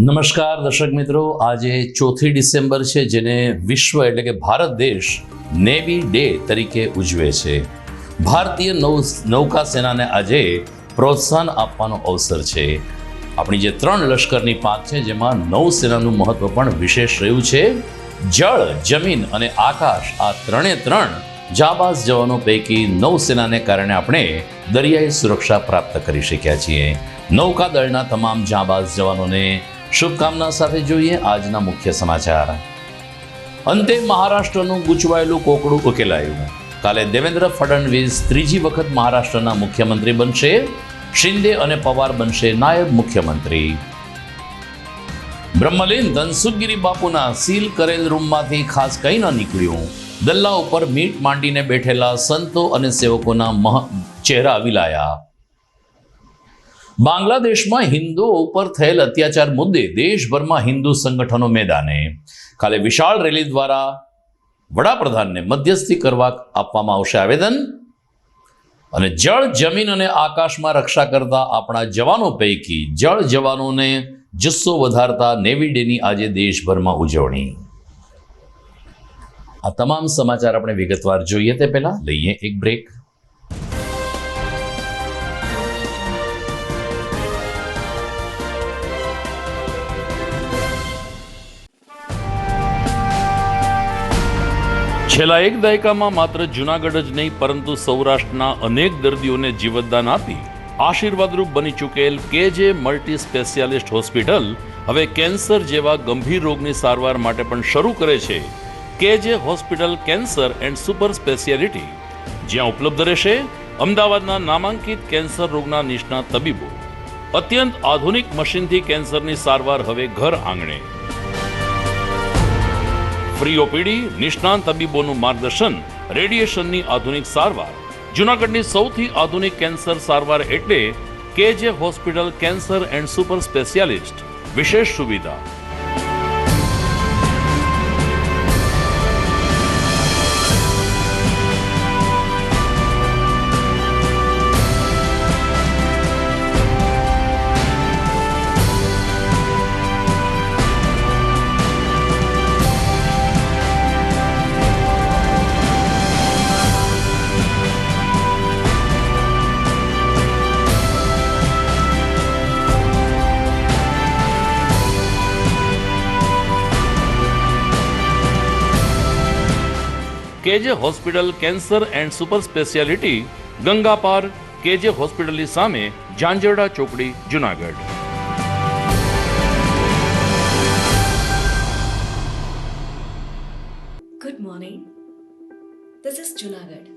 નમસ્કાર દર્શક મિત્રો, આજે 4 ડિસેમ્બર છે, જેને વિશ્વ એટલે કે ભારત દેશ નેવી ડે તરીકે ઉજવે છે. ભારતીય નૌકા સેનાને આજે પ્રોત્સાહન આપવાનો અવસર છે. આપણી જે 3 લશ્કરની પાંખ છે, જેમાં નૌસેનાનું મહત્વ પણ વિશેષ રહ્યું છે. જળ, જમીન અને આકાશ, આ ત્રણે જાબાઝ જવાનો પૈકી નૌસેનાને કારણે આપણે દરિયાઈ સુરક્ષા પ્રાપ્ત કરી શક્યા છીએ. નૌકાદળના તમામ જાબાઝ જવાનોને શુભકામના સાથે જોઈએ આજના મુખ્ય સમાચાર. અંતે મહારાષ્ટ્રનું ગૂંચવાયેલું કોકડું ઉકેલાયું. કાલે દેવેન્દ્ર ફડણવીસ ત્રીજી વખત મહારાષ્ટ્રના મુખ્યમંત્રી બનશે. શિંદે અને પવાર બનશે નાયબ મુખ્યમંત્રી. બ્રહ્મલીન ધનસુખગીરી બાપુના સીલ કરેલ રૂમમાંથી ખાસ કંઈ ન નીકળ્યું. દલ્લા ઉપર મીટ માંડીને બેઠેલા સંતો અને સેવકોના ચહેરા વિલાયા. બાંગ્લાદેશમાં હિન્દુઓ ઉપર થયેલ અત્યાચાર મુદ્દે દેશભરમાં હિન્દુ સંગઠનો મેદાને. કાલે વિશાળ રેલી દ્વારા વડાપ્રધાનને મધ્યસ્થી કરવા આપવામાં આવશે આવેદન. અને જળ, જમીન અને આકાશમાં રક્ષા કરતા આપણા જવાનો પૈકી જળ જવાનોને જુસ્સો વધારતા નેવી ડેની આજે દેશભરમાં ઉજવણી. આ તમામ સમાચાર આપણે વિગતવાર જોઈએ તે પહેલા લઈએ એક બ્રેક. છેલ્લા એક દાયકામાં માત્ર જૂનાગઢ જ નહીં, પરંતુ સૌરાષ્ટ્રના અનેક દર્દીઓને જીવતદાન આપી આશીર્વાદરૂપ બની ચૂકેલ કેજે મલ્ટી સ્પેશિયાલિસ્ટ હોસ્પિટલ હવે કેન્સર જેવા ગંભીર રોગની સારવાર માટે પણ શરૂ કરે છે કેજે hospital cancer and super speciality, જ્યાં ઉપલબ્ધ રહેશે અમદાવાદના નામાંકિત કેન્સર રોગના નિષ્ણાત તબીબો. અત્યંત આધુનિક મશીનથી કેન્સરની સારવાર હવે ઘર આંગણે. ફ્રી ઓપીડી, નિષ્ણાંત તબીબોનું માર્ગદર્શન, રેડિયેશનની આધુનિક સારવાર. જૂનાગઢની સૌથી આધુનિક કેન્સર સારવાર એટલે કેજે hospital cancer and super specialist. વિશેષ સુવિધા. કેજે hospital cancer and super speciality, Ganga પાર, કેજે હોસ્પિટલની સામે, ઝાંઝરડા ચોકડી, Junagadh. Good morning. This is Junagadh.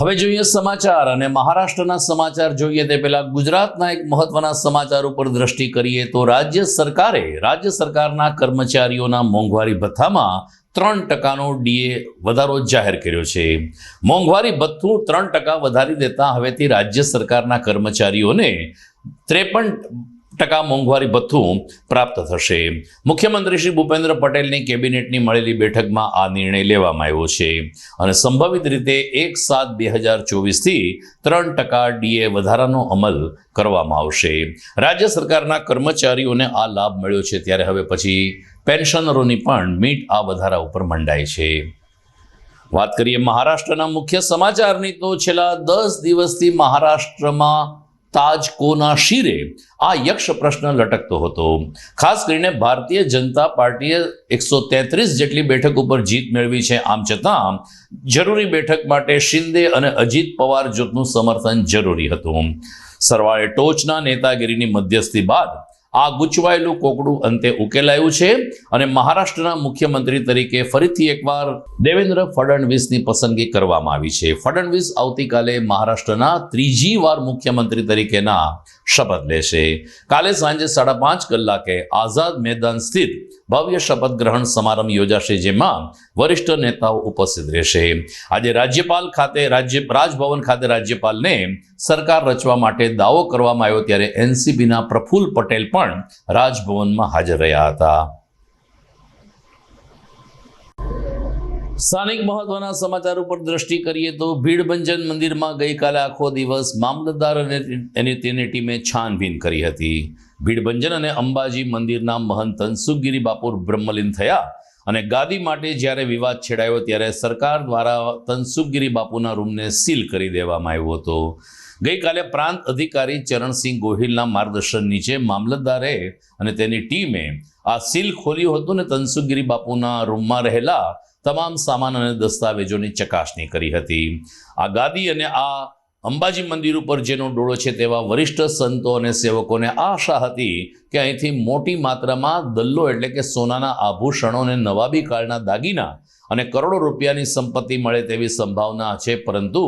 હવે જોઈએ સમાચાર. અને મહારાષ્ટ્રના સમાચાર જોઈએ તે પહેલા ગુજરાતના એક મહત્વના સમાચાર ઉપર દ્રષ્ટિ કરીએ તો રાજ્ય સરકારના કર્મચારીઓના મોંઘવારી ભથ્થામાં 3% ડીએ વધારો જાહેર કર્યો છે. મોંઘવારી ભથ્થું 3% વધારી દેતા હવેથી રાજ્ય સરકારના કર્મચારીઓને મોંઘવારી ભથ્થું પ્રાપ્ત થશે. મુખ્યમંત્રી શ્રી ભૂપેન્દ્ર પટેલની કેબિનેટની મળેલી બેઠકમાં આ નિર્ણય લેવામાં આવ્યો છે અને સંભવિત રીતે 1/7/2024થી 3% ડીએ વધારાનો અમલ કરવામાં આવશે. રાજ્ય સરકારના કર્મચારીઓને આ લાભ મળ્યો છે ત્યારે હવે પછી પેન્શનરોની પણ મીટ આ વધારા ઉપર મંડાય છે. વાત કરીએ મહારાષ્ટ્રના મુખ્ય સમાચારની તો છેલ્લા 10 દિવસથી મહારાષ્ટ્રમાં તાજકોના શિરે આ યક્ષ પ્રશ્ન લટકતો હતો. ખાસ કરીને ભારતીય જનતા પાર્ટીએ 133 જેટલી બેઠક ઉપર જીત મેળવી છે. આમ છતાં જરૂરી બેઠક માટે શિંદે અને અજીત પવાર જૂથનું સમર્થન જરૂરી હતું. સરવાળે ટોચના નેતાગીરીની મધ્યસ્થી બાદ આ ગૂંચવાયેલું કોકડું અંતે ઉકેલાયું છે અને મહારાષ્ટ્રના મુખ્યમંત્રી તરીકે ફરીથી એકવાર દેવેન્દ્ર ફડણવીસની પસંદગી કરવામાં આવી છે. ફડણવીસ આવતીકાલે મહારાષ્ટ્રના ત્રીજી વાર મુખ્યમંત્રી તરીકેના શપથ લેશે. કાલે સાંજે 5:30 કલાકે આઝાદ મેદાન સ્થિત ભવ્ય શપથ ગ્રહણ સમારંભ યોજાશે જેમાં વરિષ્ઠ નેતાઓ ઉપસ્થિત રહેશે. આજે રાજભવન ખાતે રાજ્યપાલને સરકાર રચવા માટે દાવો કરવામાં આવ્યો ત્યારે એનસીપીના પ્રફુલ્લ પટેલ પણ રાજભવનમાં હાજર રહ્યા હતા. સ્થાનિક મહત્વના સમાચાર ઉપર દ્રષ્ટિ કરીએ તો ભીડભંજન મંદિરમાં ગઈકાલે આખો દિવસ મામલતદાર અને તેની ટીમે છાનબીન કરી હતી. ભીડભંજન અને અંબાજી મંદિરના મહંત તનસુખગીરી બાપુ બ્રહ્મલીન થયા અને ગાદી માટે જ્યારે વિવાદ છેડાયો ત્યારે સરકાર દ્વારા તનસુખગીરી બાપુના રૂમને સીલ કરી દેવામાં આવ્યો હતો. ગઈકાલે પ્રાંત અધિકારી ચરણસિંહ ગોહિલના માર્ગદર્શન નીચે મામલતદારે અને તેની ટીમે આ સીલ ખોલ્યું હતું અને તનસુખગીરી બાપુના રૂમમાં રહેલા તમામ સામાન અને દસ્તાવેજોની ચકાસણી કરી હતી. આ ગાદી અને આ અંબાજી મંદિર ઉપર જેનો ડોળો છે તેવા વરિષ્ઠ સંતો અને સેવકોને આશા હતી કે અહીંથી મોટી માત્રામાં દલ્લો એટલે કે સોનાના આભૂષણો અને નવાબી કાળના દાગીના અને કરોડો રૂપિયાની સંપત્તિ મળે તેવી સંભાવના છે, પરંતુ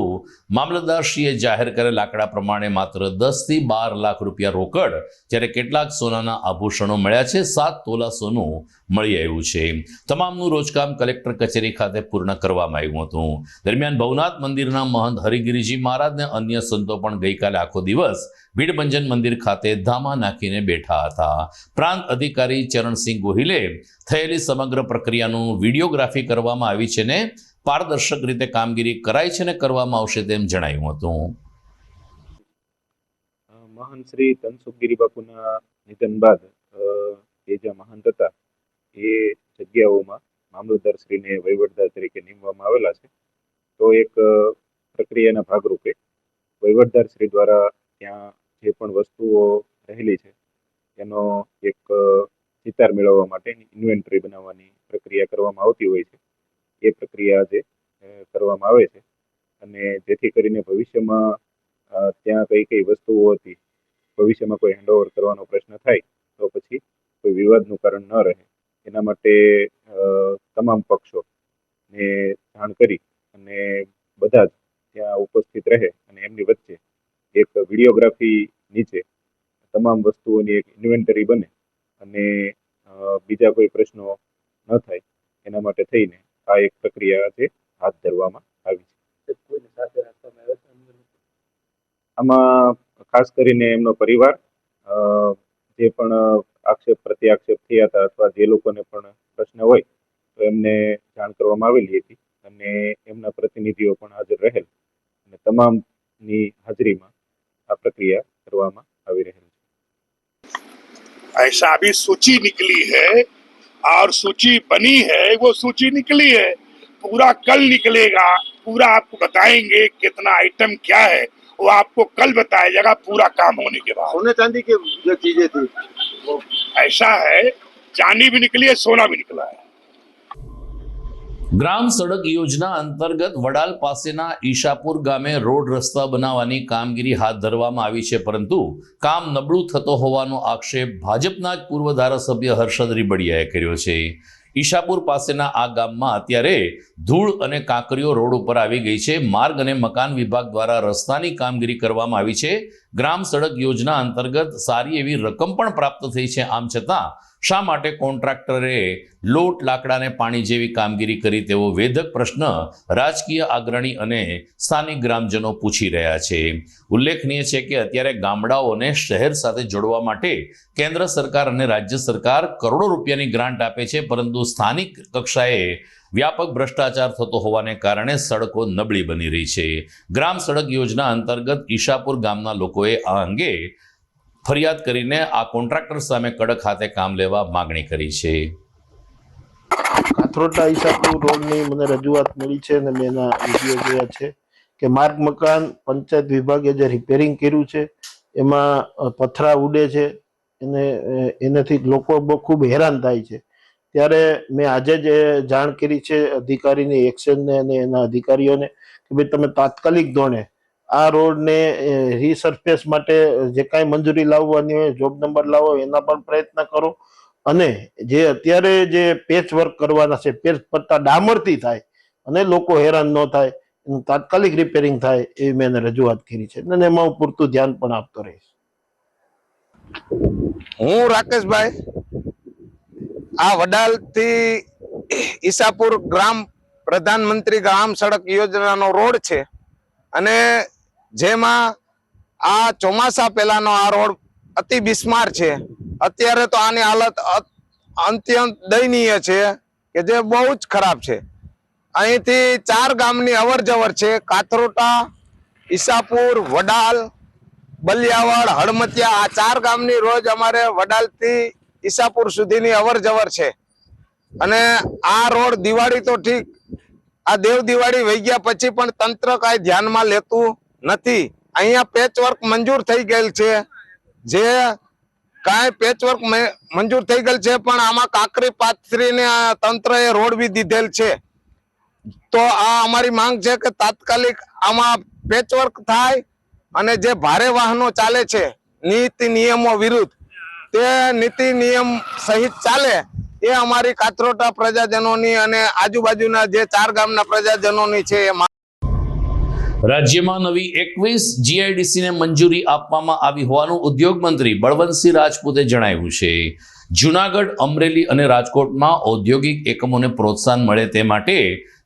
મામલતદારશ્રીએ જાહેર કરેલ આંકડા પ્રમાણે માત્ર 10 થી 12 લાખ રૂપિયા રોકડ જ્યારે કેટલાક સોનાના આભૂષણો મળ્યા છે. 7 તોલા સોનું મળી આવ્યું છે. તમામનું રોજકામ કલેક્ટર કચેરી ખાતે પૂર્ણ કરવામાં આવ્યું હતું. દરમિયાન ભવનાથ મંદિરના મહંત હરિગીરીજી મહારાજ અને અન્ય સંતો પણ ગઈકાલે આખો દિવસ ભીડભંજન મંદિર ખાતે ધામા નાખીને બેઠા હતા. પ્રાંત અધિકારી ચરણસિંહ ગોહિલે થયેલી સમગ્ર પ્રક્રિયાનું વિડીયોગ્રાફી કરવામાં આવી છે ને પારદર્શક રીતે કામગીરી કરાઈ છે ને કરવામાં આવશે તેમ જણાવ્યું હતું. મહંત શ્રી તનસુખગીરી બાપુના નિધન બાદ એ જે મહંત હતા એ જગ્યાઓમાં મામલતદારશ્રીને વહીવટદાર તરીકે નીમવામાં આવેલા છે. તો એક પ્રક્રિયાના ભાગરૂપે વહીવટદારશ્રી દ્વારા ત્યાં જે પણ વસ્તુઓ રહેલી છે એનો એક ચિતાર મેળવવા માટેની ઇન્વેન્ટરી બનાવવાની પ્રક્રિયા કરવામાં આવતી હોય છે. એ પ્રક્રિયા આજે કરવામાં આવે છે અને જેથી કરીને ભવિષ્યમાં ત્યાં કઈ વસ્તુઓ હતી ભવિષ્યમાં કોઈ હેન્ડઓવર કરવાનો પ્રશ્ન થાય તો પછી કોઈ વિવાદનું કારણ ન રહે એના માટે તમામ પક્ષોને જાણ કરી અને બધા જ ત્યાં ઉપસ્થિત રહે અને એમની વચ્ચે એક વિડીયોગ્રાફી નીચે તમામ વસ્તુઓની એક ઇન્વેન્ટરી બને અને બીજા કોઈ પ્રશ્નો ન થાય એના માટે થઈને આ એક પ્રક્રિયા આજે હાથ ધરવામાં આવી છે. આમાં ખાસ કરીને એમનો પરિવાર જે પણ આક્ષેપ પ્રત્યાક્ષેપ થયા હતા અથવા જે લોકોને પણ પ્રશ્ન હોય તો એમને જાણ કરવામાં આવેલી હતી અને એમના પ્રતિનિધિઓ પણ હાજર રહેલ અને તમામની હાજરીમાં આ પ્રક્રિયા કરવામાં આવી રહી છે. ऐसा अभी सूची निकली है और सूची बनी है, वो सूची निकली है, पूरा कल निकलेगा, पूरा आपको बताएंगे कितना आइटम क्या है वो आपको कल बताया जाएगा पूरा काम होने के बाद. सोने चांदी की जो चीजें थी वो ऐसा है, चांदी भी निकली है, सोना भी निकला है. ગ્રામ સડક યોજના અંતર્ગત વડાલ પાસેના ઈશાપુર ગામે રોડ રસ્તા બનાવવાની કામગીરી હાથ ધરવામાં આવી છે, પરંતુ કામ નબળું થતો હોવાનો આક્ષેપ ભાજપના જ પૂર્વ ધારાસભ્ય હર્ષદ રીબડિયાએ કર્યો છે. ઈશાપુર પાસેના આ ગામમાં અત્યારે ધૂળ અને કાંકરીઓ રોડ ઉપર આવી ગઈ છે. માર્ગ અને મકાન વિભાગ દ્વારા રસ્તાની કામગીરી કરવામાં આવી છે. ગ્રામ સડક યોજના અંતર્ગત સારી એવી રકમ પણ પ્રાપ્ત થઈ છે. આમ છતાં શા માટે કોન્ટ્રાક્ટરે લોટ લાકડાને પાણી જેવી કામગીરી કરી તેવો વેધક પ્રશ્ન રાજકીય અગ્રણી અને સ્થાનિક ગ્રામજનો પૂછી રહ્યા છે. ઉલ્લેખનીય છે કે અત્યારે ગામડાઓને શહેર સાથે જોડવા માટે કેન્દ્ર સરકાર અને રાજ્ય સરકાર કરોડો રૂપિયાની ગ્રાન્ટ આપે છે, પરંતુ સ્થાનિક કક્ષાએ વ્યાપક ભ્રષ્ટાચાર થતો હોવાને કારણે સડકો નબળી બની રહી છે. ગ્રામ સડક યોજના અંતર્ગત ઈશાપુર ગામના લોકોએ આ અંગે ફરિયાદ કરીને આ કોન્ટ્રાક્ટર સામે કડક હાથે કામ લેવા માંગણી કરી છે. કાથરોટા ઈશાપુર રોડની મને રજૂઆત મળી છે અને મેં એના વિડીયો જોયા છે કે માર્ગ મકાન પંચાયત વિભાગે જે રિપેરિંગ કર્યું છે એમાં પથરા ઉડે છે એનાથી લોકો બહુ ખૂબ હેરાન થાય છે. ત્યારે મેં આજે જ જાણ કરી છે અધિકારીની એક્શનને અને એના અધિકારીઓને કે ભાઈ તમે તાત્કાલિક ધોરણે આ રોડને રીસર્ફેસ માટે જે કાંઈ મંજૂરી લાવવાની હોય, જોબ નંબર લાવો, એના પણ પ્રયત્ન કરો અને જે અત્યારે જે પેચ વર્ક કરવાના છે, પેચ પત્તા ડામરથી થાય અને લોકો હેરાન ન થાય, એનું તાત્કાલિક રિપેરિંગ થાય એવી મેં એને રજૂઆત કરી છે અને એમાં હું પૂરતું ધ્યાન પણ આપતો રહીશ. હું રાકેશભાઈ, આ વડાલથી ઈશાપુર ગ્રામ પ્રધાનમંત્રી ગ્રામ સડક યોજનાનો રોડ છે અને જેમાં આ ચોમાસા પહેલાનો આ રોડ અતિ બિસ્માર છે. અત્યારે તો આની હાલત અત્યંત દયનીય છે કે જે બહુ જ ખરાબ છે. અહીંથી 4 ગામની અવર જવર છે, કાથરોટા, ઈશાપુર, વડાલ, બલિયાવળ, હળમતિયા. આ 4 ગામની રોજ અમારે વડાલથી ઈશાપુર સુધીની અવર જવર છે અને આ રોડ દિવાળી તો ઠીક, આ દેવ દિવાળી વહી ગયા પછી પણ તંત્ર કાંઈ ધ્યાનમાં લેતું નથી. અહીંયા પેચવર્ક મંજૂર થઈ ગયેલ છે, જે કાંઈ પેચવર્ક મંજૂર થઈ ગયેલ છે પણ આમાં કાંકરી પાથરીને તંત્રએ રોડ બી દીધેલ છે. તો આ અમારી માંગ છે કે તાત્કાલિક આમાં પેચવર્ક થાય અને જે ભારે વાહનો ચાલે છે નીતિ નિયમો વિરુદ્ધ, તે નીતિ નિયમ સહિત ચાલે એ અમારી કાથરોટા પ્રજાજનોની અને આજુબાજુના જે 4 ગામના પ્રજાજનોની છે એ માંગ. રાજ્યમાં નવી 21 જીઆઈડીસીને મંજૂરી આપવામાં આવી હોવાનું ઉદ્યોગ મંત્રી બળવંતસિંહ રાજપૂતે જણાવ્યું છે. જૂનાગઢ, અમરેલી અને રાજકોટમાં ઔદ્યોગિક એકમોને પ્રોત્સાહન મળે તે માટે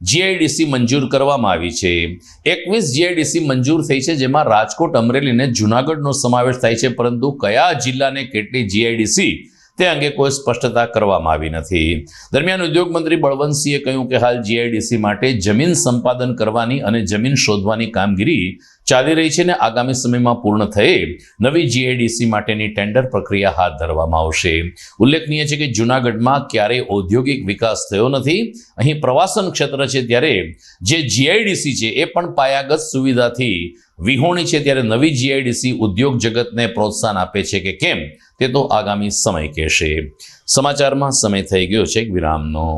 જીઆઈડીસી મંજૂર કરવામાં આવી છે. 21 જીઆઈડીસી મંજૂર થઈ છે, જેમાં રાજકોટ, અમરેલી અને જૂનાગઢનો સમાવેશ થાય છે, પરંતુ કયા જિલ્લાને કેટલી જીઆઈડીસી તે અંગે કોઈ સ્પષ્ટતા કરવામાં આવી નથી. દરમિયાન ઉદ્યોગ મંત્રી બળવંતસિંહે કહ્યું કે હાલ જીઆઈડીસી માટે જમીન સંપાદન કરવાની અને જમીન શોધવાની કામગીરી ચાલી રહી છે અને આગામી સમયમાં પૂર્ણ થયે નવી જીઆઈડીસી માટેની ટેન્ડર પ્રક્રિયા હાથ ધરવામાં આવશે. ઉલ્લેખનીય છે કે જૂનાગઢમાં ક્યારેય ઔદ્યોગિક વિકાસ થયો નથી. અહીં પ્રવાસન ક્ષેત્ર છે, ત્યારે જે જીઆઈડીસી છે એ પણ પાયાગત સુવિધાથી વિહોણી છે. ત્યારે નવી જીઆઈડીસી ઉદ્યોગ જગતને પ્રોત્સાહન આપે છે કે કેમ તે તો આગામી સમય કહેશે. સમાચારમાં સમય થઈ ગયો છે એક વિરામનો.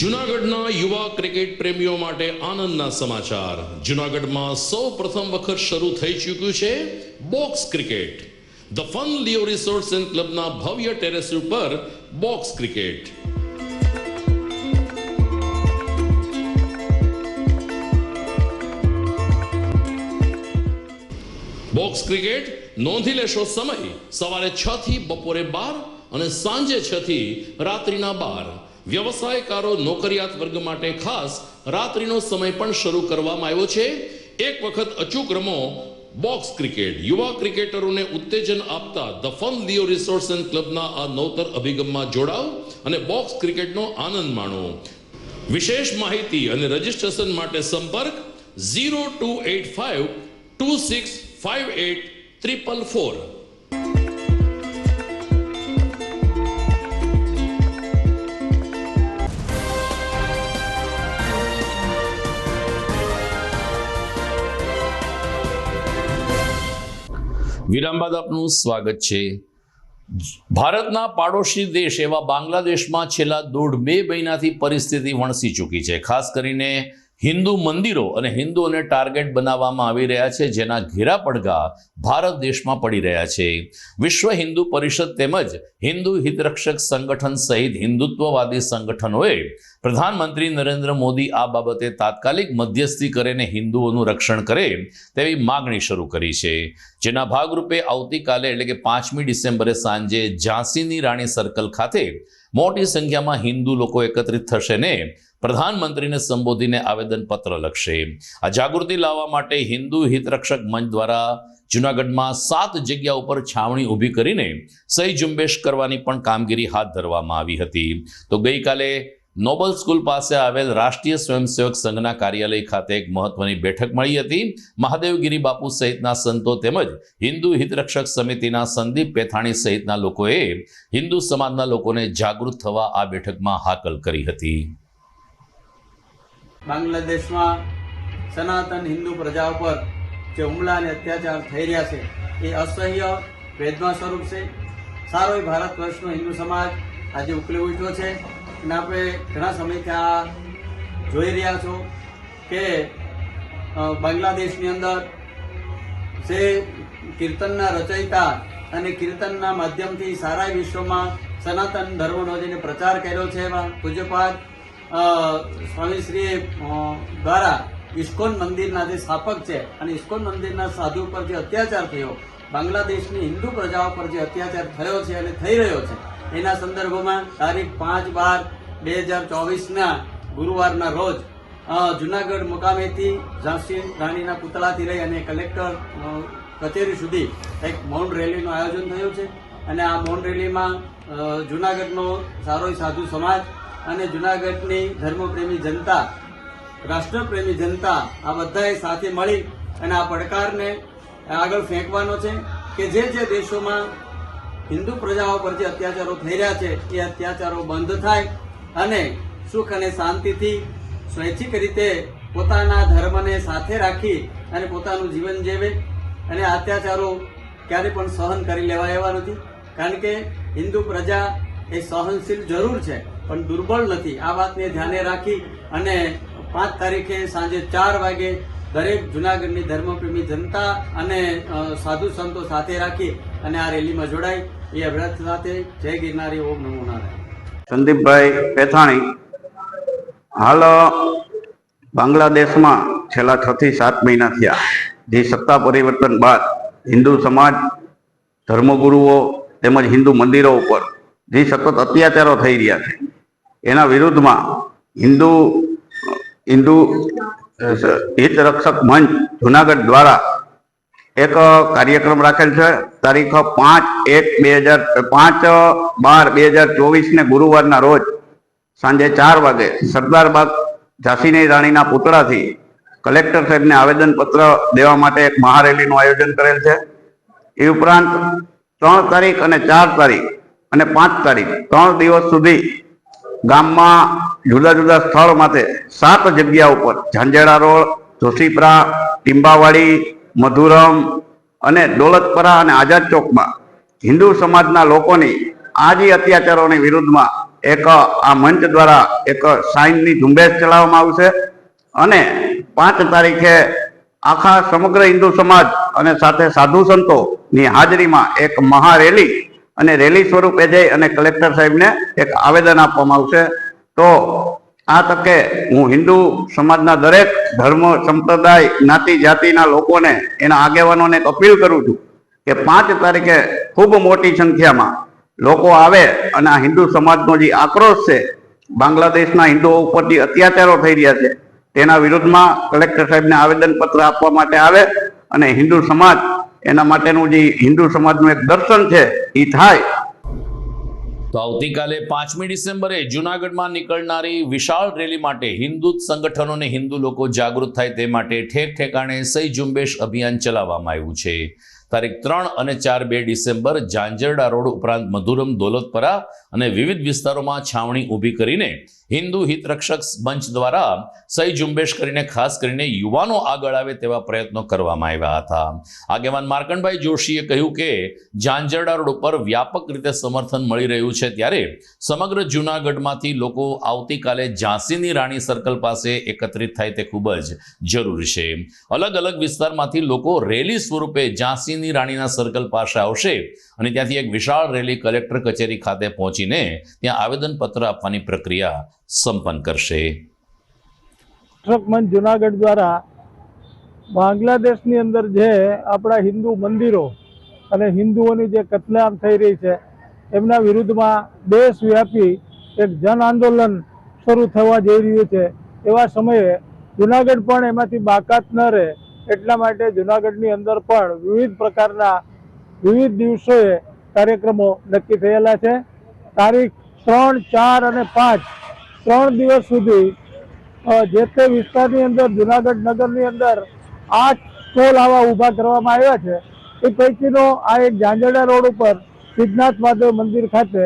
જૂનાગઢના યુવા ક્રિકેટ પ્રેમીઓ માટે આનંદના સમાચાર. જૂનાગઢમાં સૌ પ્રથમ વખત શરૂ થઈ ચૂક્યું છે box cricket. The fun Leo resorts and ક્લબના ભવ્ય ટેરેસ ઉપર બોક્સ ક્રિકેટ. બોક્સ ક્રિકેટ નોંધી લેશો સમય સવારે 6 થી બપોરે 12 અને સાંજે 6 થી રાત્રિના 12. વ્યવસાયકારો, નોકરિયાત વર્ગ માટે ખાસ રાત્રિનો સમય પણ શરૂ કરવામાં આવ્યો છે. એક વખત અચૂક રમો બોક્સ ક્રિકેટ યુવા ક્રિકેટરોને ઉત્તેજન આપતા the fun Leo resorts and ક્લબના આ નવતર અભિગમમાં જોડાઓ અને બોક્સ ક્રિકેટનો આનંદ માણો. વિશેષ માહિતી અને રજીસ્ટ્રેશન માટે સંપર્ક 0285 2658 444. વિરામ બાદ આપનું સ્વાગત છે. ભારતના પાડોશી દેશ એવા બાંગ્લાદેશમાં છેલ્લા 1.5-2 મહિનાથી પરિસ્થિતિ વણસી ચૂકી છે. ખાસ કરીને હિન્દુ મંદિરો અને હિન્દુઓને ટાર્ગેટ બનાવવામાં આવી રહ્યા છે, જેના ઘેરા પડઘા ભારત દેશમાં પડી રહ્યા છે. વિશ્વ હિન્દુ પરિષદ તેમજ હિન્દુ હિતરક્ષક સંગઠન સહિત હિન્દુત્વવાદી સંગઠનોએ પ્રધાનમંત્રી નરેન્દ્ર મોદી આ બાબતે તાત્કાલિક મધ્યસ્થી કરીને હિન્દુઓનું રક્ષણ કરે તેવી માગણી શરૂ કરી છે. જેના ભાગરૂપે આવતીકાલે એટલે કે 5મી ડિસેમ્બરે સાંજે ઝાંસીની રાણી સર્કલ ખાતે મોટી સંખ્યામાં હિન્દુ લોકો એકત્રિત થશે ને પ્રધાનમંત્રીને સંબોધીને આવેદનપત્ર લખશે. આ જાગૃતિ લાવવા માટે હિન્દુ હિતરક્ષક મંચ દ્વારા જૂનાગઢમાં 7 જગ્યા ઉપર છાવણી ઊભી કરીને સહી ઝુંબેશ કરવાની પણ કામગીરી હાથ ધરવામાં આવી હતી. તો ગઈકાલે નોબલ સ્કૂલ પાસે આવેલ રાષ્ટ્રીય સ્વયંસેવક સંઘના કાર્યાલય ખાતે એક મહત્વની બેઠક મળી હતી. મહાદેવગીરી બાપુ સહિતના સંતો તેમજ હિન્દુ હિતરક્ષક સમિતિના સંદીપ પેથાણી સહિતના લોકોએ હિન્દુ સમાજના લોકોને જાગૃત થવા આ બેઠકમાં હાકલ કરી હતી. બાંગ્લાદેશમાં સનાતન હિન્દુ પ્રજા ઉપર જે હુમલા અને અત્યાચાર થઈ રહ્યા છે એ અસહ્ય વેદના સ્વરૂપ છે. સારો ભારત વર્ષનો હિન્દુ સમાજ આજે ઉકલી ઉઠ્યો છે અને આપણે ઘણા સમયથી આ જોઈ રહ્યા છો કે બાંગ્લાદેશની અંદર જે કીર્તનના રચયિતા અને કીર્તનના માધ્યમથી સારા વિશ્વમાં સનાતન ધર્મનો જેને પ્રચાર કર્યો છે એવા પૂજ્યપાદ સ્વામીશ્રી દ્વારા ઇસ્કોન મંદિરના જે સ્થાપક છે અને ઇસ્કોન મંદિરના સાધુ પર જે અત્યાચાર થયો, બાંગ્લાદેશની હિન્દુ પ્રજાઓ પર જે અત્યાચાર થયો છે અને થઈ રહ્યો છે એના સંદર્ભમાં તારીખ 5/12/2024 ગુરુવારના રોજ જુનાગઢ મુકામેથી ઝાંસી રાણીના પુતળાથી લઈ અને કલેક્ટર કચેરી સુધી એક મૌન રેલીનું આયોજન થયું છે. અને આ મૌન રેલીમાં જુનાગઢનો સારો સાધુ સમાજ અને જુનાગઢની ધર્મપ્રેમી જનતા, રાષ્ટ્રપ્રેમી જનતા આ બધાએ સાથે મળી અને આ પડકારને આગળ ફેંકવાનો છે કે જે દેશોમાં હિન્દુ પ્રજાઓ પર જે અત્યાચારો થઈ રહ્યા છે એ અત્યાચારો બંધ થાય અને સુખ અને શાંતિથી સ્વૈચ્છિક રીતે પોતાના ધર્મને સાથે રાખી અને પોતાનું જીવન જીવે. અને આ અત્યાચારો ક્યારે પણ સહન કરી લેવા એવા નથી, કારણ કે હિન્દુ પ્રજા એ સહનશીલ જરૂર છે પણ દુર્બળ નથી. આ વાતને ધ્યાને રાખી અને 5 તારીખે સાંજે 4 વાગે દરેક જુનાગઢની ધર્મપ્રેમી જનતા અને સાધુ સંતો સાથે રાખી અને આ રેલીમાં જોડાય એ અભ્યર્થ સાથે જય ગિરનારી, ઓમ નમો નારાયણ. સંદીપભાઈ પેથાણી. હાલ બાંગ્લાદેશમાં છેલ્લા 6 થી 7 મહિના થયા જે સત્તા પરિવર્તન બાદ હિન્દુ સમાજ, ધર્મગુરુઓ તેમજ હિન્દુ મંદિરો ઉપર જે સતત અત્યાચારો થઈ રહ્યા છે એના વિરુદ્ધમાં હિન્દુ હિત રક્ષક મંચ જુનાગઢ દ્વારા એક કાર્યક્રમ રાખેલ છે. તારીખ 5/12/2024 ગુરુવારના રોજ સાંજે 4 વાગે સરદારબાગ ઝાંસીની રાણીના પુતળાથી કલેક્ટર સાહેબને આવેદનપત્ર દેવા માટે એક મહારેલીનું આયોજન કરેલ છે. એ ઉપરાંત 3 તારીખ અને 4 તારીખ અને 5 તારીખ 3 દિવસ સુધી ગામમાં જુદા જુદા સ્થળ માટે 7 જગ્યા ઉપર ઝાંઝેડા રોડ, જોશીપરા, ટીંબાવાડી, મધુરમ અને દોલતપરા અને આઝાદ ચોકમાં હિન્દુ સમાજના લોકોની આ જે અત્યાચારોની વિરુદ્ધમાં એક આ મંચ દ્વારા એક સાઇનની ઝુંબેશ ચલાવવામાં આવશે. અને 5 તારીખે આખા સમગ્ર હિન્દુ સમાજ અને સાથે સાધુ સંતોની હાજરીમાં એક મહારેલી અને રેલી સ્વરૂપે જઈ અને કલેક્ટર સાહેબને એક આવેદન આપવામાં આવશે. તો આ તકે હું હિન્દુ સમાજના દરેક ધર્મ, સંપ્રદાય, જ્ઞાતિ જાતિના લોકોને, એના આગેવાનોને અપીલ કરું છું કે 5 તારીખે ખૂબ મોટી સંખ્યામાં લોકો આવે અને આ હિન્દુ સમાજનો જે આક્રોશ છે, બાંગ્લાદેશના હિન્દુઓ ઉપર જે અત્યાચારો થઈ રહ્યા છે તેના વિરુદ્ધમાં કલેક્ટર સાહેબને આવેદનપત્ર આપવા માટે આવે અને હિન્દુ સમાજ એના માટેનું જે હિન્દુ સમાજનું એક દર્શન છે એ થાય. તો આવતીકાલે 5મી ડિસેમ્બરે જૂનાગઢમાં નીકળનારી વિશાળ રેલી માટે હિન્દુ સંગઠનો અને હિન્દુ લોકો જાગૃત થાય તે માટે ઠેક ઠેકાણે સહી ઝુંબેશ અભિયાન ચલાવવામાં આવ્યું છે. તારીખ 3 અને 4 2 ડિસેમ્બર ઝાંઝરડા રોડ ઉપરાંત મધુરમ, દોલતપરા અને વિવિધ વિસ્તારોમાં છાવણી ઊભી કરીને હિન્દુ હિતરક્ષક મંચ દ્વારા સહી ઝુંબેશ કરીને ખાસ કરીને યુવાનો આગળ આવે તેવા પ્રયત્નો કરવામાં આવ્યા હતા. આગેવાન માર્કંડભાઈ જોશીએ કહ્યું કે ઝાંઝરડા રોડ ઉપર વ્યાપક રીતે સમર્થન મળી રહ્યું છે, ત્યારે સમગ્ર જૂનાગઢમાંથી લોકો આવતીકાલે ઝાંસીની રાણી સર્કલ પાસે એકત્રિત થાય તે ખૂબ જ જરૂરી છે. અલગ અલગ વિસ્તારમાંથી લોકો રેલી સ્વરૂપે ઝાંસીની રાણીના સર્કલ પાસે આવશે અને ત્યાંથી એક વિશાળ રેલી કલેક્ટર કચેરી ખાતે પહોંચીને ત્યાં આવેદનપત્ર આપવાની પ્રક્રિયા સંપન્ન કરશે. મંચ જુનાગઢ દ્વારા બાંગ્લાદેશની અંદર જે આપણા હિન્દુ મંદિરો અને હિન્દુઓની જે કતલેઆમ થઈ રહી છે એમના વિરુદ્ધમાં દેશવ્યાપી એક જન આંદોલન શરૂ થવા જઈ રહ્યું છે. એવા સમયે જુનાગઢ પણ એમાંથી બાકાત ન રહે એટલા માટે જુનાગઢની અંદર પણ વિવિધ પ્રકારના વિવિધ દિવસોએ કાર્યક્રમો નક્કી થયેલા છે. તારીખ 3, 4 અને 5 3 દિવસ સુધી જે તે વિસ્તારની અંદર જુનાગઢ નગરની અંદર 8 સ્ટોલ આવા ઊભા કરવામાં આવ્યા છે. એ પૈકીનો આ એક ઝાંઝરડા રોડ ઉપર સિદ્ધનાથ મહાદેવ મંદિર ખાતે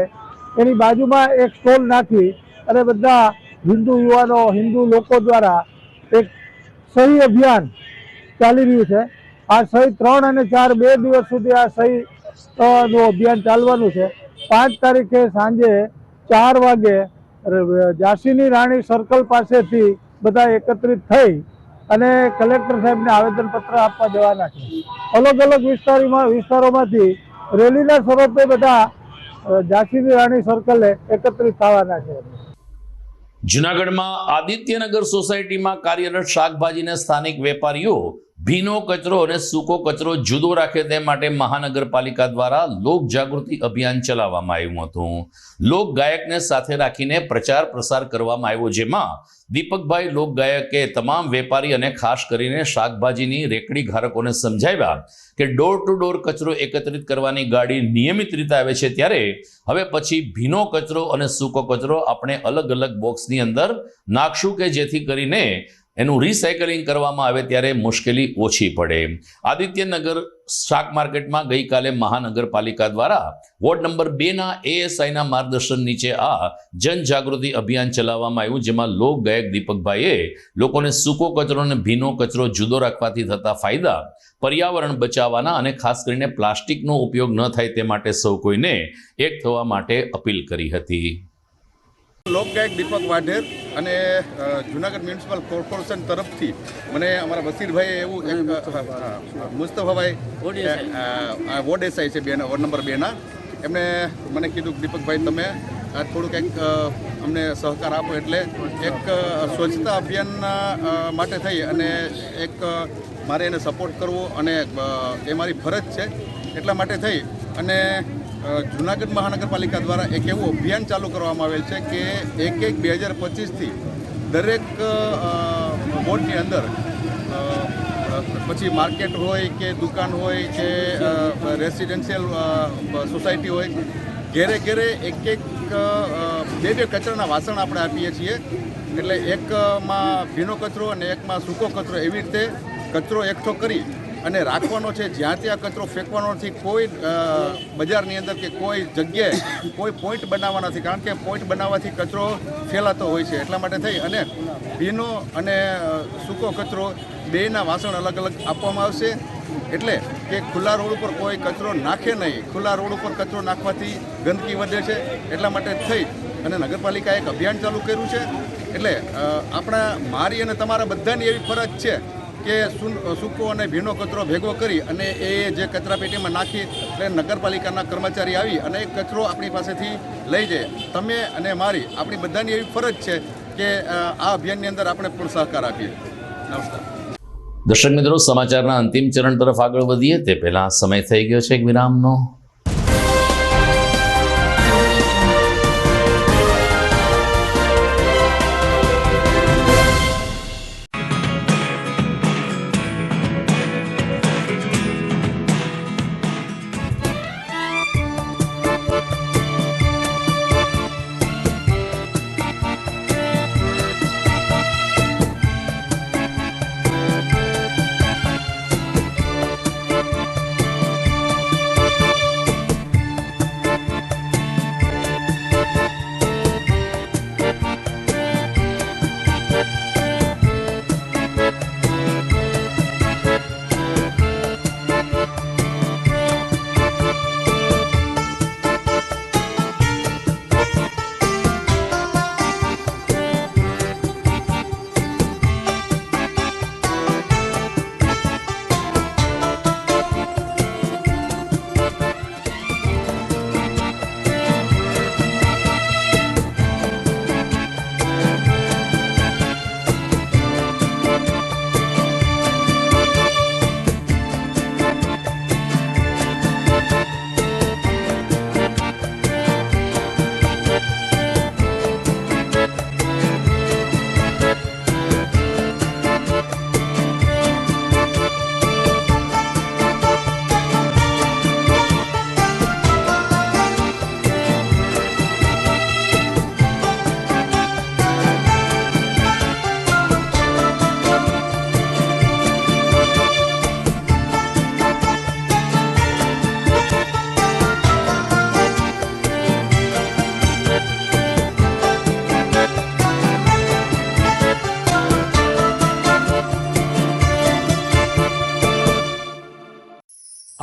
એની બાજુમાં એક સ્ટોલ નાખી અને બધા હિન્દુ યુવાનો, હિન્દુ લોકો દ્વારા એક સહી અભિયાન ચાલી રહ્યું છે. આ સહી 3 અને 4 2 દિવસ સુધી આ સહી નું અભિયાન ચાલવાનું છે. 5 તારીખે સાંજે 4 વાગે ઝાંસીની રાણી સર્કલ પાસેથી બધા એકત્રિત થઈ અને કલેક્ટર સાહેબને આવેદનપત્ર આપવા જવાના છે. અલગ અલગ વિસ્તારોમાંથી રેલીના સ્વરૂપે બધા ઝાંસીની રાણી સર્કલે એકત્રિત થવાના છે. જૂનાગઢમાં આદિત્યનગર સોસાયટીમાં કાર્યરત શાકભાજીના સ્થાનિક વેપારીઓ ભીનો કચરો અને સૂકો કચરો જુદો રાખે તે માટે મહાનગરપાલિકા દ્વારા લોક જાગૃતિ અભિયાન ચલાવવામાં આવ્યું હતું. લોક ગાયકને સાથે રાખીને પ્રચાર પ્રસાર કરવામાં આવ્યો, જેમાં દીપકભાઈ લોક ગાયકે તમામ વેપારી અને ખાસ કરીને શાકભાજીની રેકડી ધારકોને સમજાવ્યા કે ડોર ટુ ડોર કચરો એકત્રિત કરવાની ગાડી નિયમિત રીતે આવે છે, ત્યારે હવે પછી ભીનો કચરો અને સૂકો કચરો આપણે અલગ અલગ બોક્સની અંદર નાખશું કે જેથી કરીને એનું રિસાયકલિંગ કરવામાં આવે ત્યારે મુશ્કેલી ઓછી પડે. આદિત્યનગર શાક માર્કેટમાં ગઈકાલે મહાનગરપાલિકા દ્વારા વોર્ડ નંબર 2ના ASIના માર્ગદર્શન નીચે આ જનજાગૃતિ અભિયાન ચલાવવામાં આવ્યું, જેમાં લોક ગાયક દીપકભાઈએ લોકોને સૂકો કચરો અને ભીનો કચરો જુદો રાખવાથી થતા ફાયદા, પર્યાવરણ બચાવવાના અને ખાસ કરીને પ્લાસ્ટિકનો ઉપયોગ ન થાય તે માટે સૌ કોઈને એક થવા માટે અપીલ કરી હતી. લોકગાયક દીપક વાઢેર અને જુનાગઢ મ્યુનિસિપલ કોર્પોરેશન તરફથી મને અમારા બસીરભાઈએ એવું એક મુસ્તફાભાઈ વોર્ડ એસઆઈ છે વોર્ડ નંબર 2ના, એમણે મને કીધું કે દીપકભાઈ તમે થોડુંક એક અમને સહકાર આપો, એટલે એક સ્વચ્છતા અભિયાન માટે થઈ અને એક મારે એને સપોર્ટ કરવો અને એ મારી ફરજ છે એટલા માટે થઈ અને જુનાગઢ મહાનગરપાલિકા દ્વારા એક એવું અભિયાન ચાલુ કરવામાં આવેલ છે કે 1/1/2025થી દરેક વોર્ડની અંદર પછી માર્કેટ હોય કે દુકાન હોય કે રેસિડેન્શિયલ સોસાયટી હોય, ઘેરે ઘેરે એક બે કચરાના વાસણ આપણે આપીએ છીએ. એટલે એકમાં ભીનો કચરો અને એકમાં સૂકો કચરો, એવી રીતે કચરો એકઠો કરી અને રાખવાનો છે. જ્યાં ત્યાં કચરો ફેંકવાનો નથી. કોઈ બજારની અંદર કે કોઈ જગ્યાએ કોઈ પોઈન્ટ બનાવવા નથી, કારણ કે પોઈન્ટ બનાવવાથી કચરો ફેલાતો હોય છે. એટલા માટે થઈ અને ભીનો અને સૂકો કચરો બેયના વાસણ અલગ અલગ આપવામાં આવશે, એટલે કે ખુલ્લા રોડ ઉપર કોઈ કચરો નાખે નહીં. ખુલ્લા રોડ ઉપર કચરો નાખવાથી ગંદકી વધે છે. એટલા માટે થઈ અને નગરપાલિકાએ એક અભિયાન ચાલુ કર્યું છે. એટલે આપણા મારી અને તમારા બધાની એવી ફરજ છે કે સૂકો અને ભીનો કચરો ભેગો કરી અને એ જે કચરા પેટીમાં નાખી એટલે નગરપાલિકાના કર્મચારી આવી અને એ કચરો આપણી પાસેથી લઈ જાય. તમે અને મારી આપણી બધાની એવી ફરજ છે કે આ અભિયાનની અંદર આપણે પૂર્ણ સહકાર આપીએ. નમસ્કાર. દર્શક મિત્રો, સમાચારના અંતિમ ચરણ તરફ આગળ વધીએ તે પહેલા સમય થઈ ગયો છે એક વિરામનો.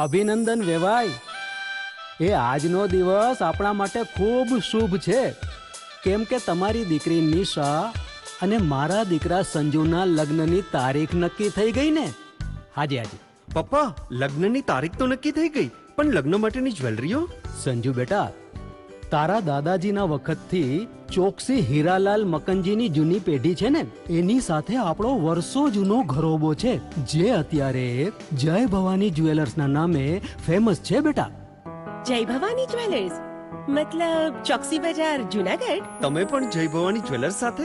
અભિનંદન વેવાઈ. એ આજનો દિવસ આપણા માટે ખૂબ શુભ છે, કેમ કે તમારી દીકરી નિશા અને મારા દીકરા સંજુના લગ્નની તારીખ નક્કી થઈ ગઈ ને. હાજી હાજી. પપ્પા, લગ્નની તારીખ તો નક્કી થઈ ગઈ, પણ લગ્ન માટેની જ્વેલરીઓ? સંજુ બેટા, તારા દાદાજીના વખતથી ચોકસી હીરાલાલ મકનજીની જૂની પેઢી છે ને, એની સાથે આપણો વર્ષો જૂનો ઘરોબો છે, જે અત્યારે જય ભવાની જ્વેલર્સના નામે ફેમસ છે બેટા. જય ભવાની જ્વેલર્સ મતલબ ચોકસી બજાર જુનાગઢ. તમે પણ જય ભવાની જ્વેલર્સ સાથે?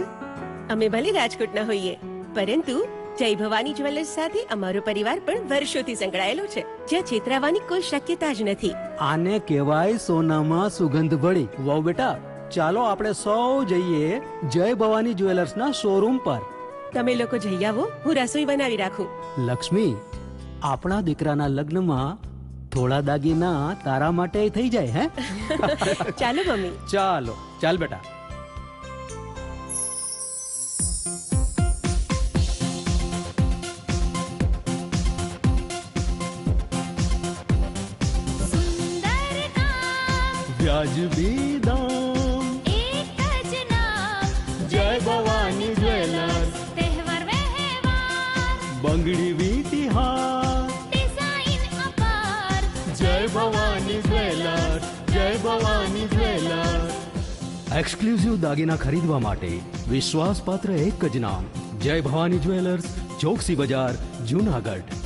અમે ભલે રાજકોટના હોઈએ, પરંતુ જય ભવાની જ્વેલર્સ સાથે અમારો પરિવાર પણ વર્ષોથી સંકળાયેલો છે, જ્યાં છેતરાવાની કોઈ શક્યતા જ નથી. આને કહેવાય સોનામાં સુગંધ ભળી. વહુ બેટા, ચાલો આપણે સૌ જઈએ જય ભવાની જ્વેલર્સના શોરૂમ પર. તમે લોકો જઈ આવો, હું રસોઈ બનાવી રાખું. લક્ષ્મી, આપણા દીકરાના લગ્નમાં થોડા દાગીના તારા માટે થઈ જાય. હે ચાલો મમ્મી. ચાલો ચાલ બેટા. વ્યાજબી દામ, એક જ નામ, જય ભવાની જ્વેલર્સ. તહેવાર વ્યવહાર, બંગડી વીટી હાર, ડિઝાઇન અપાર, જય ભવાની જ્વેલર્સ, જય ભવાની જ્વેલર્સ. એક્સક્લુઝિવ દાગીના ખરીદવા માટે વિશ્વાસપાત્ર એક જ નામ, જય ભવાની જ્વેલર્સ, ચોકસી બજાર, જુનાગઢ.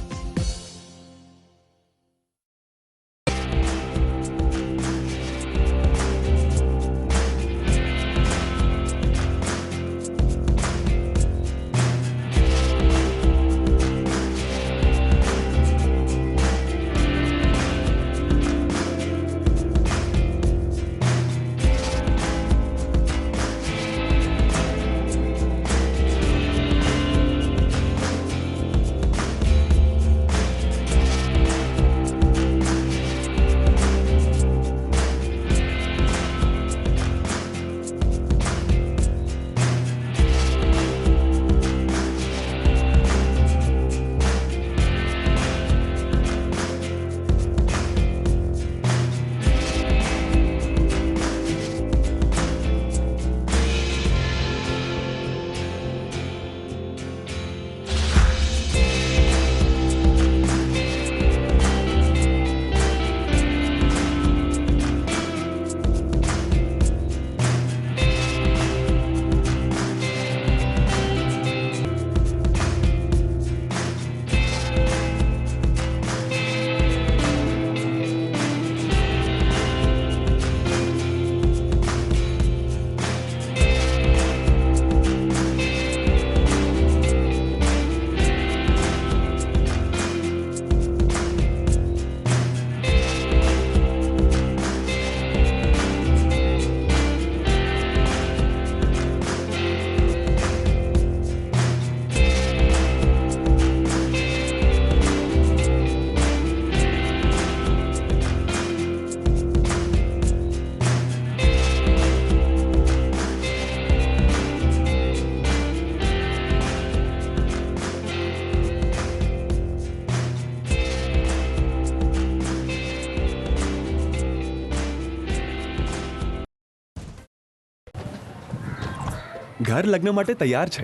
ઘર લગ્ન માટે તૈયાર છે,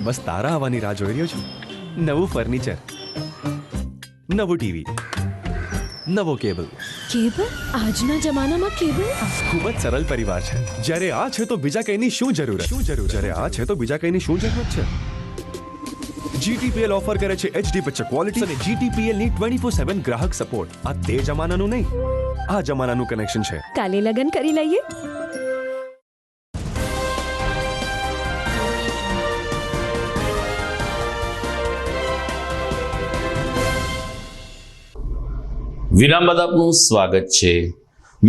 બસ તારા આવવાની રાહ જોઈ રહ્યો છું. નવું ફર્નિચર, નવું ટીવી, નવો કેબલ. કેબલ? આજના જમાનામાં કેબલ? ખૂબ જ સરળ પરિવાર છે. જ્યારે આ છે તો બીજા કઈની શું જરૂર? જ્યારે આ છે તો બીજા કઈની શું જરૂરત છે? GTPL ઓફર કરે છે HD પિક્ચર ક્વોલિટી અને GTPL ની 24/7 ગ્રાહક સપોર્ટ. આ તે જમાનાનું નહીં, આ જમાનાનું કનેક્શન છે. કાલે લગ્ન કરી લઈએ. વિરામ બાદ આપનું સ્વાગત છે.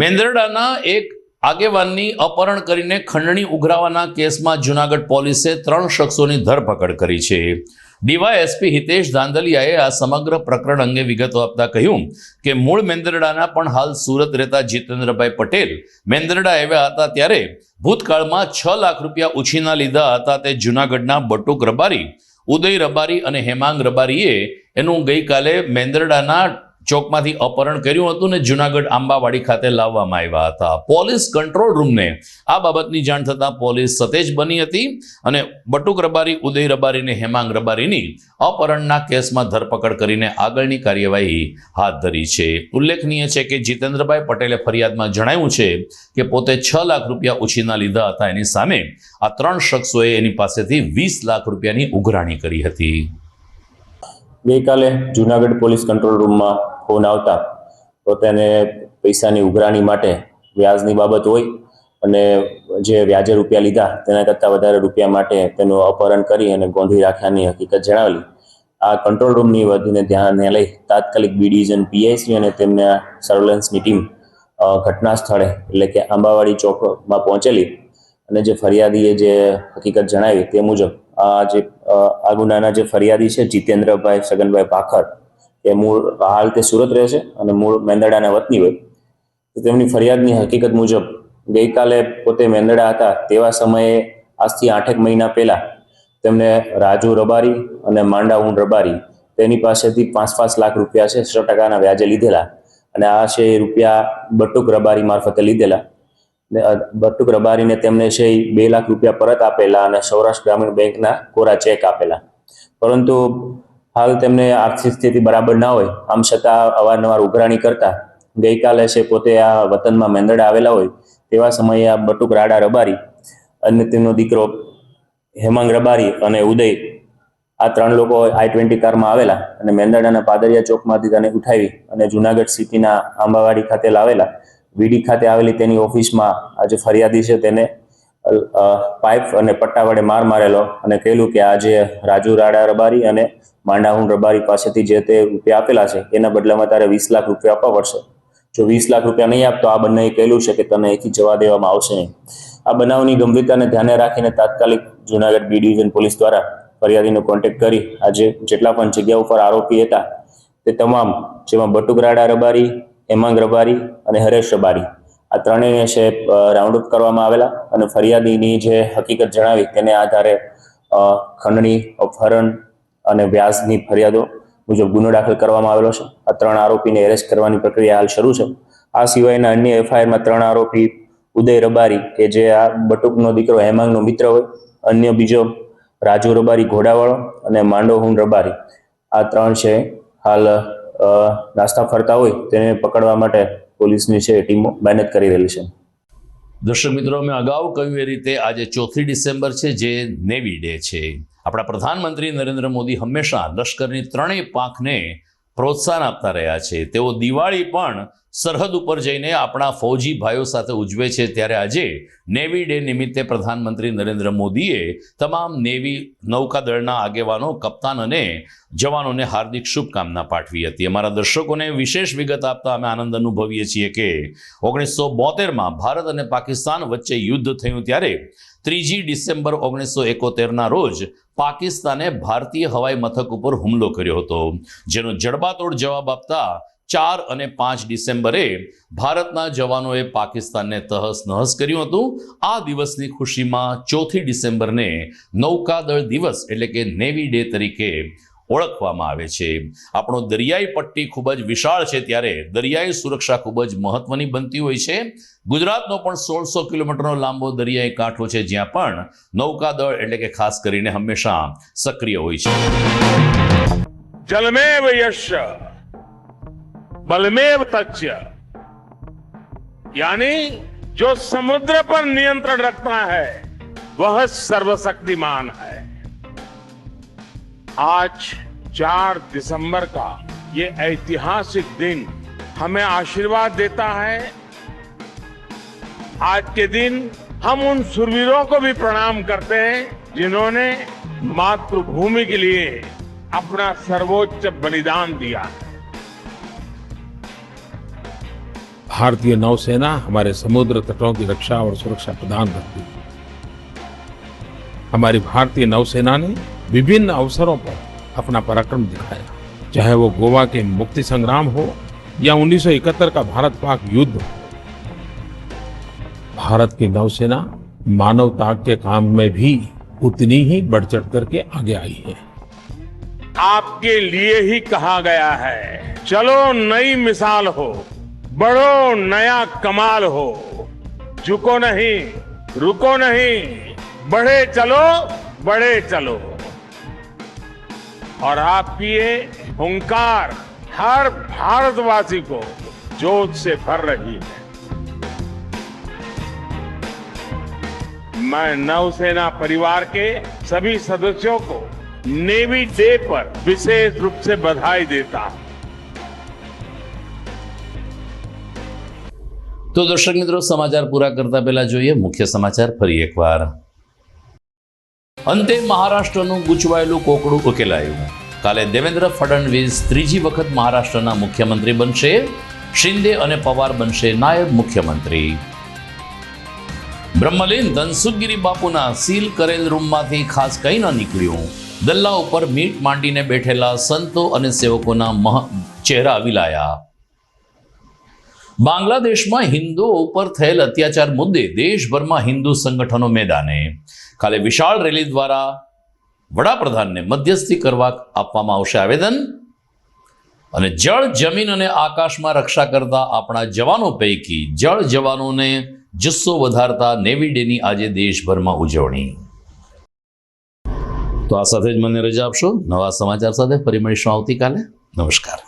મેંદરડાના એક આગેવાનની અપહરણ કરીને ખંડણી ઉઘરાવાના કેસમાં જૂનાગઢ પોલીસે 3 શખ્સોની ધરપકડ કરી છે. ડીવાયએસપી હિતેશ ધાંધલિયાએ આ સમગ્ર પ્રકરણ અંગે વિગતો આપતા કહ્યું કે મૂળ મેંદરડાના પણ હાલ સુરત રહેતા જીતેન્દ્રભાઈ પટેલ મેંદરડા આવ્યા હતા ત્યારે ભૂતકાળમાં 6 લાખ રૂપિયા ઉછીના લીધા હતા. તે જૂનાગઢના બટુક રબારી, ઉદય રબારી અને હેમાંગ રબારીએ એનું ગઈકાલે મેંદરડાના ચોકમાંથી અપહરણ કર્યું હતું ને જુનાગઢ આંબાવાડી ખાતે લાવવામાં આવ્યા હતા. પોલીસ કંટ્રોલ રૂમને આ બાબતની જાણ થતાં પોલીસ સતેજ બની હતી અને બટુક રબારી, ઉદય રબારી અને હેમાંગ રબારીની અપહરણના કેસમાં ધરપકડ કરીને આગળની કાર્યવાહી હાથ ધરી છે. ઉલ્લેખનીય છે કે જીતેન્દ્રભાઈ પટેલે ફરિયાદમાં જણાવ્યું છે કે પોતે 6 લાખ રૂપિયા ઉછીના લીધા હતા. એની સામે આ 3 શખ્સોએ એની પાસેથી 20 લાખ રૂપિયાની ઉઘરાણી કરી હતી. ગઈકાલે જુનાગઢ પોલીસ કંટ્રોલ રૂમમાં ફોન આવતા પોતાને પૈસાની ઉઘરાણી માટે વ્યાજની બાબત હોય અને જે વ્યાજે રૂપિયા લીધા તેના કરતાં વધારે રૂપિયા માટે તેનું અપહરણ કરી અને ગોંધી રાખ્યાની હકીકત જણાવેલી. આ કંટ્રોલ રૂમની વધીને ધ્યાને લઈ તાત્કાલિક બી ડિવિઝન પીઆઈસી અને તેમના સર્વેલન્સની ટીમ ઘટના સ્થળે એટલે કે આંબાવાડી ચોકમાં પહોંચેલી અને જે ફરિયાદીએ જે હકીકત જણાવી તે મુજબ આ ગુનાના જે ફરિયાદી છે જીતેન્દ્રભાઈ સગનભાઈ પાખર, એ મૂળ હાલ તે સુરત રહે છે અને મૂળ મેંદરડાના વતની હોય. તો તેમની ફરિયાદની હકીકત મુજબ ગઈકાલે પોતે મેંદરડા હતા તેવા સમયે આજથી 8 મહિના પહેલા તેમને રાજુ રબારી અને માંડા ઊંડ રબારી તેની પાસેથી 5-5 લાખ રૂપિયા છે 100% વ્યાજે લીધેલા અને આ છે એ રૂપિયા બટુક રબારી મારફતે લીધેલા. બટુક રબારીને તેમને છે 2 લાખ રૂપિયા પરત આપેલા અને સૌરાષ્ટ્ર ગ્રામીણ બેંકના કોરા ચેક આપેલા. પરંતુ હાલ તેમને આર્થિક સ્થિતિ બરાબર ના હોય, આમ છતાં અવારનવાર ઉઘરાણી કરતા ગઈકાલે છે પોતે આ વતનમાં મેંદરડા આવેલા હોય તેવા સમયે આ બટુક રાડા રબારી અને તેમનો દીકરો હેમાંગ રબારી અને ઉદય, આ 3 લોકો I-20 કારમાં આવેલા અને મેંદરડાના પાદરિયા ચોકમાંથી તેને ઉઠાવી અને જુનાગઢ સિટીના આંબાવાડી ખાતે લાવેલા. વીડી ખાતે આવેલી તેની ઓફિસમાં આ જે ફરિયાદી છે તેને પાઇપ અને પટ્ટા વડે મારેલો અને કહેલું કે આ જે રાજુ રાડા રબારી અને માંડાહુન રબારી પાસેથી જે તે રૂપિયા આપેલા છે એના બદલામાં તારે 20 લાખ રૂપિયા આપવા પડશે. જો 20 લાખ રૂપિયા નહીં આપતો આ બંનેએ કહેલું છે કે તને અહીંથી જવા દેવામાં આવશે નહીં. આ બનાવની ગંભીરતાને ધ્યાને રાખીને તાત્કાલિક જુનાગઢ બી ડિવિઝન પોલીસ દ્વારા ફરિયાદીનો કોન્ટેક્ટ કરી આજે જેટલા પણ જગ્યા ઉપર આરોપી હતા તે તમામ, જેમાં બટુક રાડા રબારી, હેમાંગ રબારી અને હરેશ રબારી, આ ત્રણેયને છે રાઉન્ડ અપ કરવામાં આવેલા અને ફરિયાદીની જે હકીકત જણાવી તેને આધારે ખંડણી, અપહરણ અને વ્યાજની ફરિયાદો મુજબ ગુનો દાખલ કરવામાં આવેલો છે. આ 3 આરોપીને એરેસ્ટ કરવાની પ્રક્રિયા હાલ શરૂ છે. આ સિવાયના અન્ય એફઆઈઆરમાં 3 આરોપી ઉદય રબારી કે જે આ બટુકનો દીકરો હેમાંગનો મિત્ર હોય, અન્ય બીજો રાજુ રબારી ઘોડાવાળો અને માંડોહુન રબારી, આ 3 છે હાલ નાસ્તા ફરતા હોય તેને પકડવા માટે પોલીસની છે ટીમો મહેનત કરી રહેલી છે. દર્શક મિત્રો, અમે અગાઉ કહ્યું એ રીતે આજે 4 ડિસેમ્બર છે જે નેવી ડે છે. આપણા પ્રધાનમંત્રી નરેન્દ્ર મોદી હંમેશા લશ્કરની 3 પાંખને પ્રોત્સાહન આપતા રહ્યા છે. તેઓ દિવાળી પણ સરહદ ઉપર જઈને આપણા ફૌજી ભાઈઓ સાથે ઉજવે છે. ત્યારે આજે નેવી ડે નિમિત્તે પ્રધાનમંત્રી નરેન્દ્ર મોદીએ તમામ નેવી નૌકાદળના આગેવાનો, કપ્તાન અને જવાનોને હાર્દિક શુભકામના પાઠવી હતી. અમારા દર્શકોને વિશેષ વિગત આપતા અમે આનંદ અનુભવીએ છીએ કે 1972માં ભારત અને પાકિસ્તાન વચ્ચે યુદ્ધ થયું ત્યારે 3 ડિસેમ્બર 1971ના રોજ પાકિસ્તાને ભારતીય હવાઈ મથક ઉપર હુમલો કર્યો હતો, જેનો જડબાતોડ જવાબ આપતા 4 અને 5 ડિસેમ્બરે ભારતના જવાનોએ પાકિસ્તાનને તહસ નહસ કર્યું હતું. આ દિવસની ખુશીમાં 4 ડિસેમ્બરને નૌકાદળ દિવસ એટલે કે નેવી ડે તરીકે ઓળખવામાં આવે છે. આપણો દરિયાઈ પટ્ટી ખૂબ જ વિશાળ છે ત્યારે દરિયાઈ સુરક્ષા ખૂબ જ મહત્વની બનતી હોય છે. ગુજરાતનો પણ 1600 કિલોમીટરનો લાંબો દરિયાઈ કાંઠો છે જ્યાં પણ નૌકાદળ એટલે કે ખાસ કરીને હંમેશા સક્રિય હોય છે. जलमेव यस्य बलमेव तस्य, यानी जो समुद्र पर नियंत्रण रखता है वह सर्वशक्तिमान है. आज 4 दिसंबर का ये ऐतिहासिक दिन हमें आशीर्वाद देता है. आज के दिन हम उन शूरवीरों को भी प्रणाम करते हैं जिन्होंने मातृभूमि के लिए अपना सर्वोच्च बलिदान दिया. भारतीय नौसेना हमारे समुद्र तटों की रक्षा और सुरक्षा प्रदान करती है. हमारी भारतीय नौसेना ने विभिन्न अवसरों पर अपना पराक्रम दिखाया, चाहे वो गोवा के मुक्ति संग्राम हो या 1971 का भारत पाक युद्ध हो. भारत की नौसेना मानवता के काम में भी उतनी ही बढ़ चढ़ करके आगे आई है. आपके लिए ही कहा गया है। चलो नई मिसाल हो, बढ़ो नया कमाल हो, झुको नहीं, रुको नहीं, बढ़े चलो और आपकी ये हुंकार हर भारतवासी को जोश से भर रही है। मैं नौसेना परिवार के सभी सदस्यों को नेवी डे पर विशेष रूप से बधाई देता हूं। તો દર્શક મિત્રો, સમાચાર પૂરા કરતા પહેલા જોઈએ મુખ્ય સમાચાર ફરી એકવાર. અંતે મહારાષ્ટ્રનું ગૂંચવાયેલું કોકડું ઉકેલાયું. કાલે દેવેન્દ્ર ફડણવીસ ત્રીજી વખત મહારાષ્ટ્રના મુખ્યમંત્રી બનશે. શિંદે અને પવાર બનશે નાયબ મુખ્યમંત્રી. બ્રહ્મલીન ધનસુખગીરી બાપુના સીલ કરેલ રૂમમાંથી ખાસ કંઈ ન નીકળ્યું. દલ્લા ઉપર મીટ માંડીને બેઠેલા સંતો અને સેવકોના ચહેરા વિલાયા. બાંગ્લાદેશમાં હિન્દુઓ ઉપર થયેલ અત્યાચાર મુદ્દે દેશભરમાં હિન્દુ સંગઠનો મેદાને. કાલે વિશાળ રેલી દ્વારા વડાપ્રધાનને મધ્યસ્થી કરવા આપવામાં આવશે આવેદન. અને જળ, જમીન અને આકાશમાં રક્ષા કરતા આપણા જવાનો પૈકી જળ જવાનોને જુસ્સો વધારતા નેવી ડેની આજે દેશભરમાં ઉજવણી. તો આ સાથે જ મને રજા આપશો. નવા સમાચાર સાથે ફરી મળીશું આવતીકાલે. નમસ્કાર.